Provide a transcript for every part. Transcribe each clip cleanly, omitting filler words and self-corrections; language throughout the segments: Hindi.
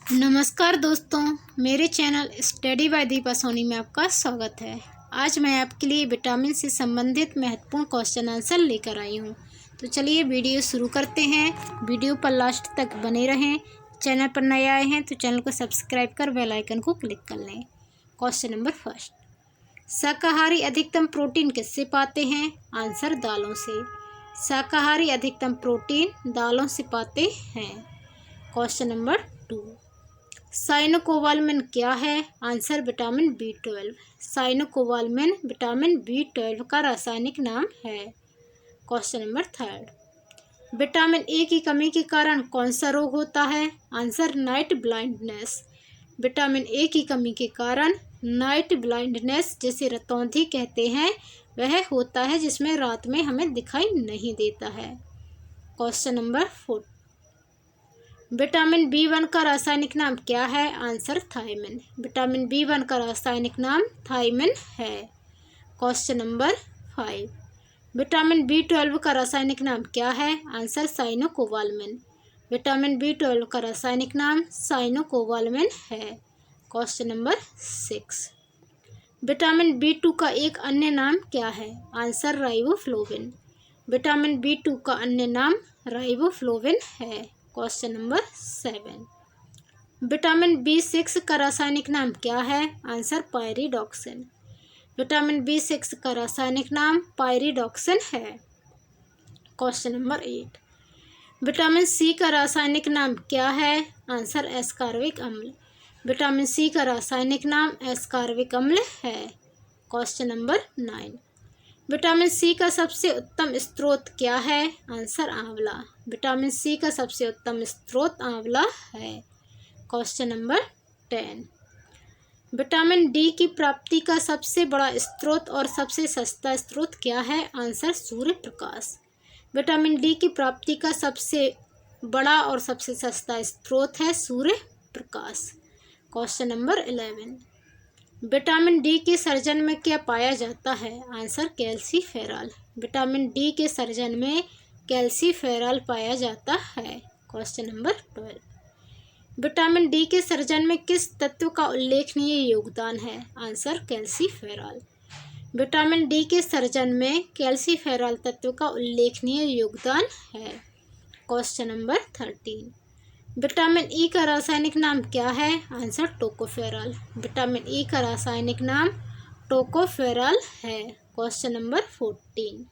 नमस्कार दोस्तों, मेरे channel study by Deepa Soni में आपका स्वागत है। आज मैं आपके लिए विटामिन से संबंधित महत्वपूर्ण क्वेश्चन आंसर लेकर आई हूं। तो चलिए वीडियो शुरू करते हैं। वीडियो पर लास्ट तक बने रहें। चैनल पर नए आए हैं तो चैनल को सब्सक्राइब कर बेल आइकन को क्लिक कर लें। क्वेश्चन नंबर फर्स्ट, शाकाहारी अधिकतम प्रोटीन किससे पाते हैं? आंसर दालों से। शाकाहारी अधिकतम प्रोटीन दालों से पाते हैं। क्वेश्चन नंबर 2, साइनोकोबालामिन क्या है? Answer vitamin B12। Cyanocobalamin vitamin B12 का रासायनिक नाम है। क्वेश्चन नंबर 3, विटामिन ए की कमी के कारण कौन सा रोग होता है? Answer night blindness. Vitamin A की कमी के कारण नाइट ब्लाइंडनेस, जिसे रतौंधी कहते हैं, वह होता है जिसमें रात में हमें दिखाई नहीं देता है। क्वेश्चन नंबर 4, विटामिन B1 का रासायनिक नाम क्या है? Answer thiamine. विटामिन B1 का रासायनिक नाम थायमिन है। क्वेश्चन नंबर 5, विटामिन B12 का रासायनिक नाम क्या है? Answer cyanocobalamin. विटामिन B12 का रासायनिक नाम साइनोकोबालामिन है। क्वेश्चन नंबर 6, विटामिन B2 का एक अन्य नाम क्या है? Answer riboflavin. विटामिन B2 का अन्य नाम राइबोफ्लोविन है। क्वेश्चन नंबर 7, विटामिन B6 का रासायनिक नाम क्या है? Answer pyridoxine. विटामिन B6 का रासायनिक नाम पायरिडॉक्सिन है। क्वेश्चन नंबर 8, विटामिन C का रासायनिक नाम क्या है? आंसर एस्कॉर्बिक अम्ल। विटामिन C का रासायनिक नाम एस्कॉर्बिक अम्ल है। क्वेश्चन नंबर 9, विटामिन C का सबसे उत्तम स्रोत क्या है? आंसर आंवला। विटामिन C का सबसे उत्तम स्रोत आंवला है। क्वेश्चन नंबर 10, विटामिन D की प्राप्ति का सबसे बड़ा स्रोत और सबसे सस्ता स्रोत क्या है? Answer Surya Prakash. Vitamin D की प्राप्ति का सबसे बड़ा और सबसे सस्ता स्रोत है Surya Prakash. Question number 11, vitamin D के सर्जन में क्या पाया जाता है? Answer calciferol. विटामिन डी के सर्जन में कैल्सीफेरॉल पाया जाता है। क्वेश्चन नंबर 12, विटामिन डी के सर्जन में किस तत्व का उल्लेखनीय योगदान है? Answer calciferol. विटामिन डी के सर्जन में कैल्सीफेरॉल तत्व का उल्लेखनीय योगदान है। क्वेश्चन नंबर 13, विटामिन ई का रासायनिक नाम क्या है? Answer tocopherol. विटामिन ई का रासायनिक नाम टोकोफेरॉल है। क्वेश्चन नंबर 14,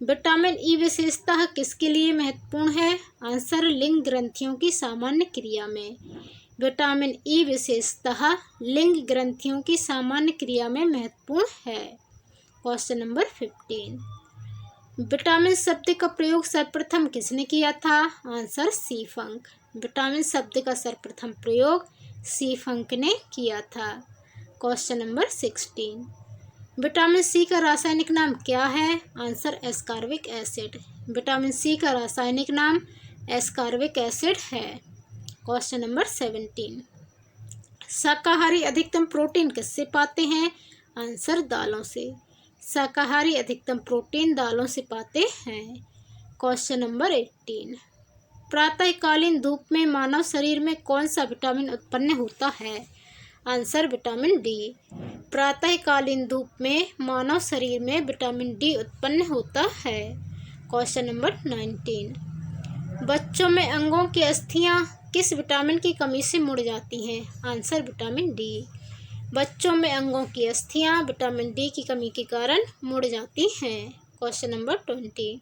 विटामिन ई विशेषतः किसके लिए महत्वपूर्ण है? आंसर लिंग ग्रंथियों की सामान्य क्रिया में। विटामिन ई विशेषतः लिंग ग्रंथियों की सामान्य क्रिया में महत्वपूर्ण है। क्वेश्चन नंबर 15, विटामिन शब्द का प्रयोग सर्वप्रथम किसने किया था? आंसर सी फंक। विटामिन शब्द का सर्वप्रथम प्रयोग सी फंक ने किया था। क्वेश्चन नंबर 16, विटामिन सी का रासायनिक नाम क्या है? Answer ascorbic acid. Vitamin C का रासायनिक नाम एस्कॉर्बिक एसिड है। क्वेश्चन नंबर 17, शाकाहारी अधिकतम प्रोटीन किससे पाते हैं? आंसर दालों से। शाकाहारी अधिकतम प्रोटीन दालों से पाते हैं। क्वेश्चन नंबर 18, प्रातःकालीन धूप में मानव शरीर में कौन सा विटामिन उत्पन्न होता है? Answer vitamin D. प्रातःकालीन धूप में मानव शरीर में विटामिन डी उत्पन्न होता है। क्वेश्चन नंबर 19, बच्चों में अंगों की अस्थियां किस विटामिन की कमी से मुड़ जाती हैं? Answer vitamin D. बच्चों में अंगों की अस्थियां विटामिन डी की कमी के कारण मुड़ जाती हैं। क्वेश्चन नंबर 20,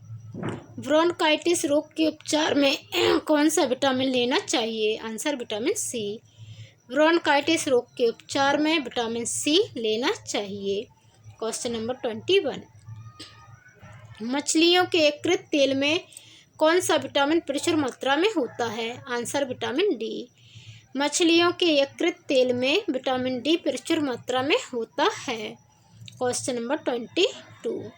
ब्रोंकाइटिस रोग के उपचार में कौन सा विटामिन लेना चाहिए? आंसर विटामिन सी। ब्रोंकाइटिस रोग के उपचार में विटामिन सी लेना चाहिए। क्वेश्चन नंबर 21, मछलियों के यकृत तेल में कौन सा विटामिन प्रचुर मात्रा में होता है? Answer vitamin D. मछलियों के यकृत तेल में विटामिन डी प्रचुर मात्रा में होता है। क्वेश्चन नंबर 22,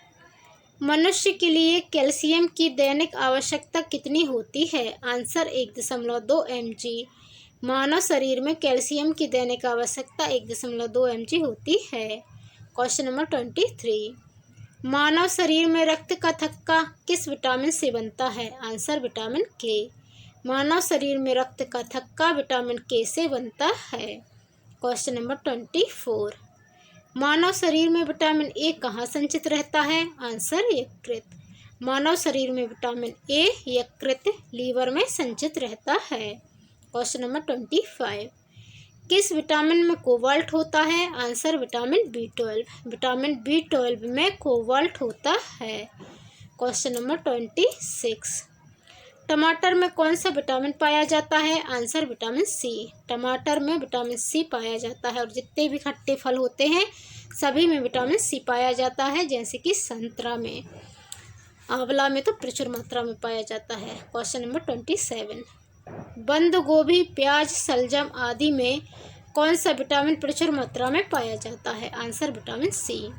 मनुष्य के लिए कैल्शियम की दैनिक आवश्यकता कितनी होती है? Answer 1.2 mg। मानव शरीर में कैल्शियम की दैनिक आवश्यकता 1.2 mg होती है। क्वेश्चन नंबर 23, मानव शरीर में रक्त का थक्का किस विटामिन से बनता है? आंसर विटामिन के। मानव शरीर में रक्त का थक्का विटामिन के से बनता है। Question number 24। मानव शरीर में विटामिन ए कहाँ संचित रहता है? आंसर यकृत। मानव शरीर में विटामिन ए यकृत लीवर में संचित रहता है। Question number 25। किस विटामिन में कोबाल्ट होता है? Answer vitamin B12। Vitamin B12 में कोबाल्ट होता है। Question number 26। टमाटर में कौन सा विटामिन पाया जाता है? Answer vitamin C. टमाटर में विटामिन सी पाया जाता है और जितने भी खट्टे फल होते हैं सभी में विटामिन सी पाया जाता है, जैसे कि संतरा में, आंवला में तो प्रचुर मात्रा में पाया जाता है। Question number 27। बंद गोभी, प्याज, शलजम आदि में कौन सा विटामिन प्रचुर मात्रा में पाया जाता है? Answer vitamin C.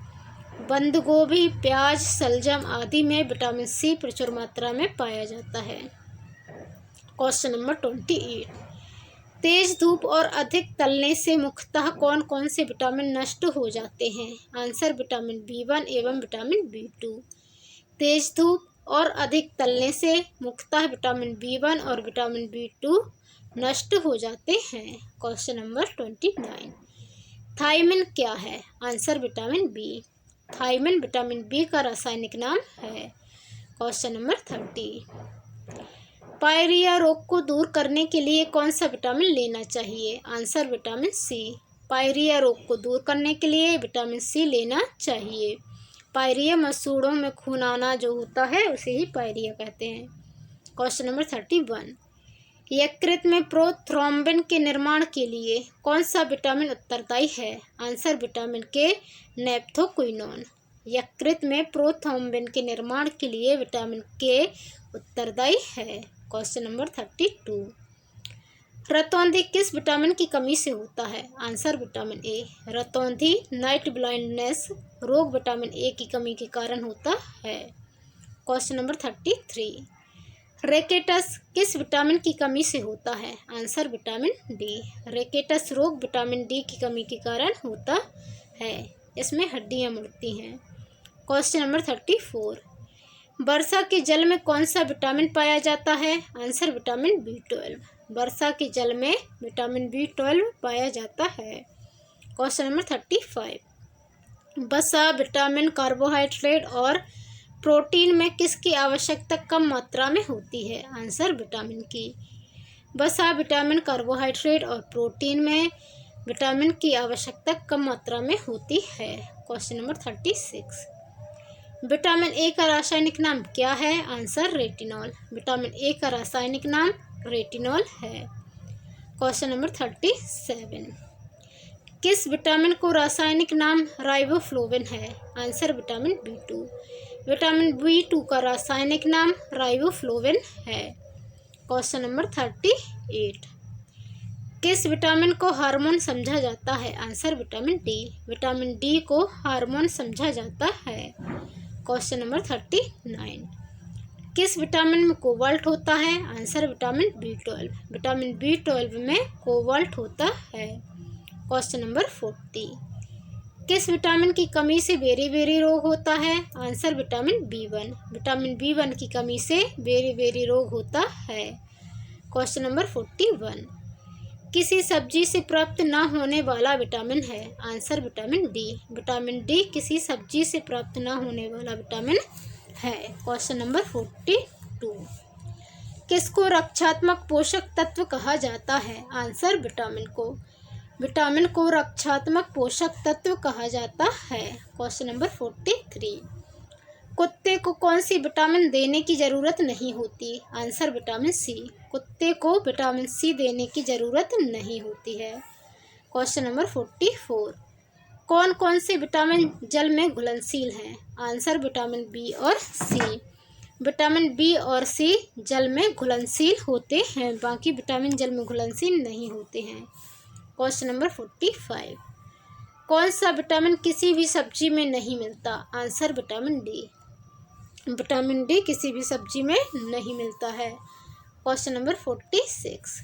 बंद गोभी, प्याज, शलजम आदि में विटामिन सी प्रचुर मात्रा में पाया जाता है। Question number 28। तेज धूप और अधिक तलने से मुख्यतः कौन कौन से विटामिन नष्ट हो जाते हैं? आंसर विटामिन B1 एवं विटामिन B2। तेज धूप और अधिक तलने से मुख्यतः विटामिन B1 और विटामिन B2 नष्ट हो जाते हैं। Question number 29। थायमिन क्या है? Answer vitamin B. Thiamine vitamin B का रासायनिक नाम है। Question number 30। पायरिया रोग को दूर करने के लिए कौन सा विटामिन लेना चाहिए? आंसर विटामिन सी। पायरिया रोग को दूर करने के लिए विटामिन सी लेना चाहिए। पायरिया मसूड़ों में खून आना जो होता है उसे ही पायरिया कहते हैं। Question number 31। यकृत में प्रोथ्रोम्बिन के निर्माण के लिए कौन सा विटामिन उत्तरदायी है? आंसर विटामिन के, नेप्थोक्विनोन। यकृत में प्रोथ्रोम्बिन के निर्माण के लिए विटामिन के उत्तरदायी है। Question number 32। रतौंधी किस विटामिन की कमी से होता है? Answer vitamin A. रतौंधी नाइट ब्लाइंडनेस रोग विटामिन ए की कमी के कारण होता है। Question number 33। रेकेटस किस विटामिन की कमी से होता है? Answer vitamin D. रेकेटस रोग विटामिन डी की कमी के कारण होता है, इसमें हड्डियां मुड़ती हैं। Question number 34। वर्षा के जल में कौन सा विटामिन पाया जाता है? Answer vitamin B12। वर्षा के जल में विटामिन B12 पाया जाता है। Question number 35। वसा, विटामिन, कार्बोहाइड्रेट और प्रोटीन में किसकी आवश्यकता कम मात्रा में होती है? आंसर विटामिन की। वसा, विटामिन, कार्बोहाइड्रेट और प्रोटीन में विटामिन की आवश्यकता कम मात्रा में होती है। Question number 36। विटामिन ए का रासायनिक नाम क्या है? Answer retinol. विटामिन ए का रासायनिक नाम रेटिनॉल है। Question number 37। किस विटामिन को रासायनिक नाम राइबोफ्लोविन है? Answer vitamin B2। Vitamin B2 का रासायनिक नाम राइबोफ्लोविन है। Question number 38। किस विटामिन को हार्मोन समझा जाता है? Answer vitamin D. Vitamin D को हार्मोन समझा जाता है। Question number 39। किस विटामिन में कोबाल्ट होता है? Answer vitamin B12। Vitamin B12 में कोबाल्ट होता है। Question number 40। किस विटामिन की कमी से बेरी-बेरी रोग होता है? Answer vitamin B1। Vitamin B1 की कमी से बेरी-बेरी रोग होता है। Question number 41। किसी सब्जी से प्राप्त न होने वाला विटामिन है? Answer vitamin D. Vitamin D किसी सब्जी से प्राप्त न होने वाला विटामिन है। Question number 42। किसको रक्षात्मक पोषक तत्व कहा जाता है? आंसर विटामिन को। विटामिन को रक्षात्मक पोषक तत्व कहा जाता है। Question number 43। कुत्ते को कौन सी विटामिन देने की ज़रूरत नहीं होती? Answer vitamin C. कुत्ते को विटामिन सी देने की ज़रूरत नहीं होती है। Question number 44। कौन कौन से विटामिन जल में घुलनशील हैं? आंसर विटामिन बी और सी। विटामिन बी और सी जल में घुलनशील होते हैं, बाकी विटामिन जल में घुलनशील नहीं होते हैं। Question number 45। कौन सा विटामिन किसी भी सब्जी में नहीं मिलता? Answer vitamin D. Vitamin D किसी भी सब्जी में नहीं मिलता है। Question number 46।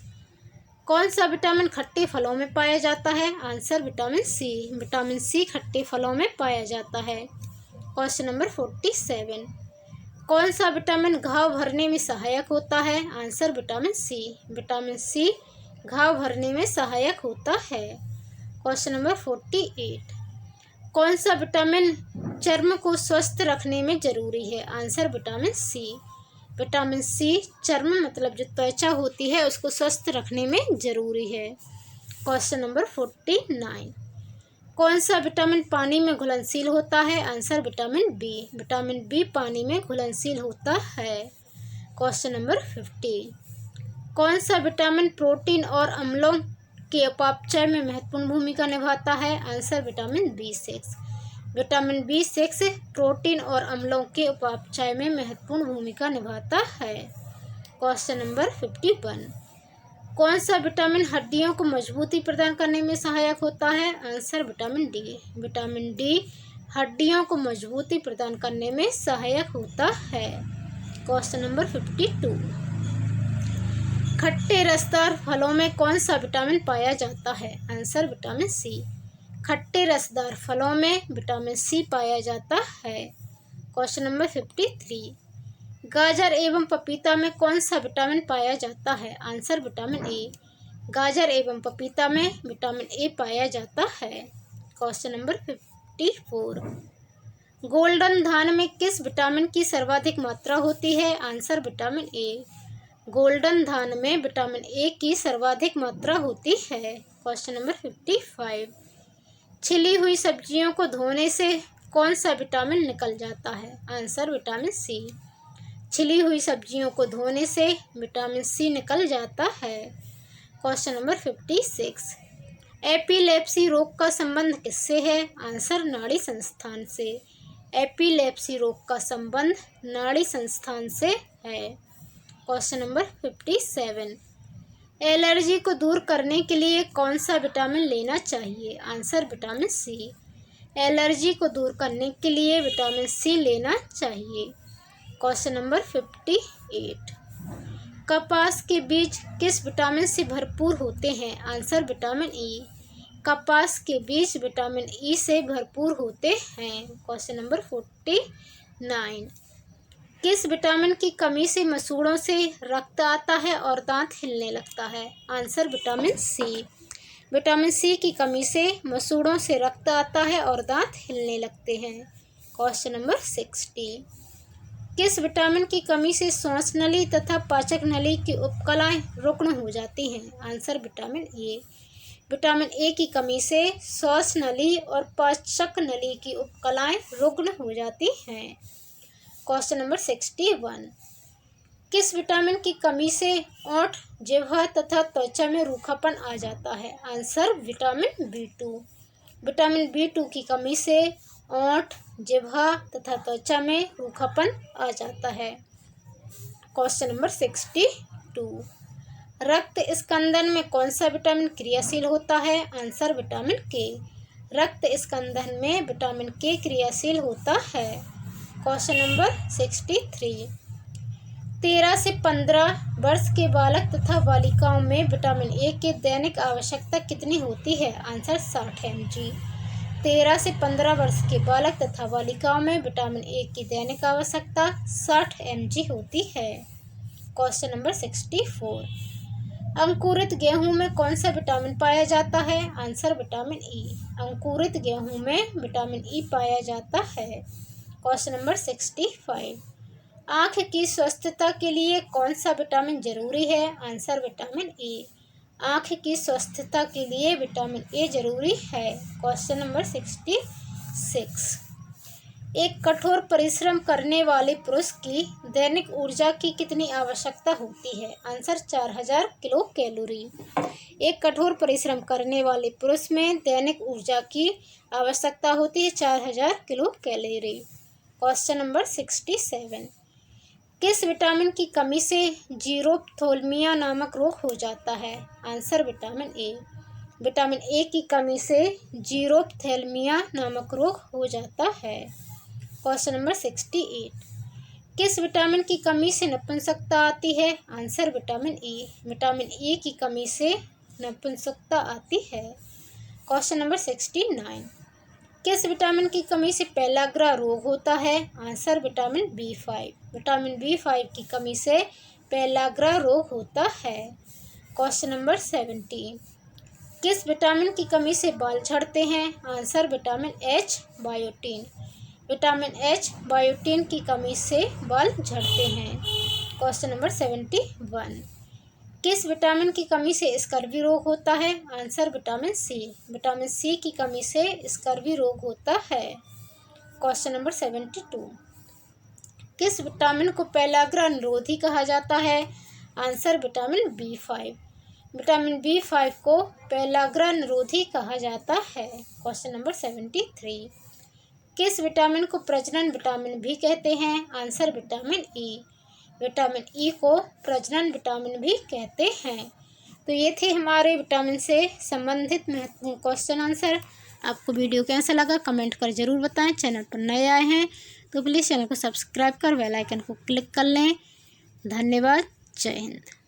कौन सा विटामिन खट्टे फलों में पाया जाता है? Answer vitamin C. Vitamin C खट्टे फलों में पाया जाता है। Question number 47। कौन सा विटामिन घाव भरने में सहायक होता है? Answer vitamin C. Vitamin C घाव भरने में सहायक होता है। क्वेश्चन नंबर 48, कौन सा विटामिन चर्म को स्वस्थ रखने में जरूरी है? Answer vitamin C. Vitamin C चर्म मतलब जो त्वचा होती है उसको स्वस्थ रखने में जरूरी है। क्वेश्चन नंबर 49, कौन सा विटामिन पानी में घुलनशील होता है? Answer vitamin B. Vitamin B पानी में घुलनशील होता है। क्वेश्चन नंबर 50, कौन सा विटामिन प्रोटीन और अम्लों के उपापचय में महत्वपूर्ण भूमिका निभाता है? Answer vitamin B6। Vitamin B6 protein और अम्लों के उपापचय में महत्वपूर्ण भूमिका निभाता है। क्वेश्चन नंबर 51, कौन सा विटामिन हड्डियों को मजबूती प्रदान करने में सहायक होता है? Answer vitamin D. Vitamin D हड्डियों को मजबूती प्रदान करने में सहायक होता है। क्वेश्चन नंबर 52, खट्टे रसदार फलों में कौन सा विटामिन पाया जाता है? Answer vitamin C. खट्टे रसदार फलों में विटामिन सी पाया जाता है। क्वेश्चन नंबर 53, गाजर एवं पपीता में कौन सा विटामिन पाया जाता है? आंसर विटामिन ए। गाजर एवं पपीता में विटामिन ए पाया जाता है। क्वेश्चन नंबर 54, गोल्डन धान में किस विटामिन की सर्वाधिक मात्रा होती है? आंसर विटामिन ए। गोल्डन धान में विटामिन ए की सर्वाधिक मात्रा होती है। क्वेश्चन नंबर 55, छिली हुई सब्जियों को धोने से कौन सा विटामिन निकल जाता है? आंसर विटामिन सी। छिली हुई सब्जियों को धोने से विटामिन सी निकल जाता है। क्वेश्चन नंबर 56, एपिलेप्सी रोग का संबंध किससे है? आंसर नाड़ी संस्थान से। एपिलेप्सी रोग का संबंध नाड़ी संस्थान से है। क्वेश्चन नंबर 57, एलर्जी को दूर करने के लिए कौन सा विटामिन लेना चाहिए? आंसर विटामिन सी। एलर्जी को दूर करने के लिए विटामिन सी लेना चाहिए। क्वेश्चन नंबर 58, कपास के बीज किस विटामिन से भरपूर होते हैं? Answer vitamin E. कपास के बीज विटामिन ई से भरपूर होते हैं। क्वेश्चन नंबर 49, किस विटामिन की कमी से मसूड़ों से रक्त आता है और दांत हिलने लगता है? Answer vitamin C. Vitamin C की कमी से मसूड़ों से रक्त आता है और दांत हिलने लगते हैं। क्वेश्चन नंबर 60, किस विटामिन की कमी से श्वास नली तथा पाचक नली की उपकलाएं रुग्ण हो जाती हैं? Answer vitamin A. Vitamin A की कमी से श्वास नली और पाचक नली की उपकलाएं रुग्ण हो जाती हैं। क्वेश्चन नंबर 61, किस विटामिन की कमी से ओंठ, जिह्वा तथा त्वचा में रूखापन आ जाता है? Answer vitamin B2। Vitamin B2 की कमी से ओंठ, जिह्वा तथा त्वचा में रूखापन आ जाता है। क्वेश्चन नंबर 62, रक्त स्कंदन में कौन सा विटामिन क्रियाशील होता है? आंसर विटामिन के। रक्त स्कंदन में विटामिन के क्रियाशील होता है। क्वेश्चन नंबर 63, 13 से 15 वर्ष के बालक तथा बालिकाओं में विटामिन ए की दैनिक आवश्यकता कितनी होती है? Answer 60 mg। 13 से 15 वर्ष के बालक तथा बालिकाओं में विटामिन ए की दैनिक आवश्यकता 60 mg होती है। क्वेश्चन नंबर 64, अंकुरित गेहूं में कौन सा विटामिन पाया जाता है? Answer vitamin E. अंकुरित गेहूं में विटामिन ई पाया जाता है। क्वेश्चन नंबर 65, आँख की स्वस्थता के लिए कौन सा विटामिन जरूरी है? आंसर विटामिन ए। आँख की स्वस्थता के लिए विटामिन ए जरूरी है। क्वेश्चन नंबर 66, एक कठोर परिश्रम करने वाले पुरुष की दैनिक ऊर्जा की कितनी आवश्यकता होती है? Answer 4000 kilo calorie. एक कठोर परिश्रम करने वाले पुरुष में दैनिक ऊर्जा की आवश्यकता होती है 4000 किलो कैलोरी। क्वेश्चन नंबर 67, किस विटामिन की कमी से जीरोप्थोल्मिया नामक रोग हो जाता है? Answer vitamin A. Vitamin A की कमी से जीरोप्थेल्मिया नामक रोग हो जाता है। क्वेश्चन नंबर 68, किस विटामिन की कमी से नपुंसकता आती है? Answer vitamin A. Vitamin A की कमी से नपुंसकता आती है। क्वेश्चन नंबर 69, किस विटामिन की कमी से पेलाग्रा रोग होता है? Answer vitamin B5। Vitamin B5 की कमी से पेलाग्रा रोग होता है। क्वेश्चन नंबर 70, किस विटामिन की कमी से बाल झड़ते हैं? Answer vitamin H biotin. Vitamin H biotin की कमी से बाल झड़ते हैं। क्वेश्चन नंबर 71, किस विटामिन की कमी से स्कर्वी रोग होता है? Answer vitamin C। Vitamin C की कमी से स्कर्वी रोग होता है। क्वेश्चन नंबर 72, किस विटामिन को पेलाग्रा निरोधी कहा जाता है? Answer vitamin B5। Vitamin B5 को पेलाग्रा निरोधी कहा जाता है। क्वेश्चन नंबर 73, किस विटामिन को प्रजनन विटामिन भी कहते हैं? Answer vitamin E। Vitamin E को प्रजनन विटामिन भी कहते हैं। तो ये थे हमारे विटामिन से संबंधित महत्वपूर्ण क्वेश्चन आंसर। आपको वीडियो कैसा लगा कमेंट कर ज़रूर बताएं। चैनल पर नए आए हैं तो प्लीज़ चैनल को सब्सक्राइब कर बेल आइकन को क्लिक कर लें। धन्यवाद। जय हिंद।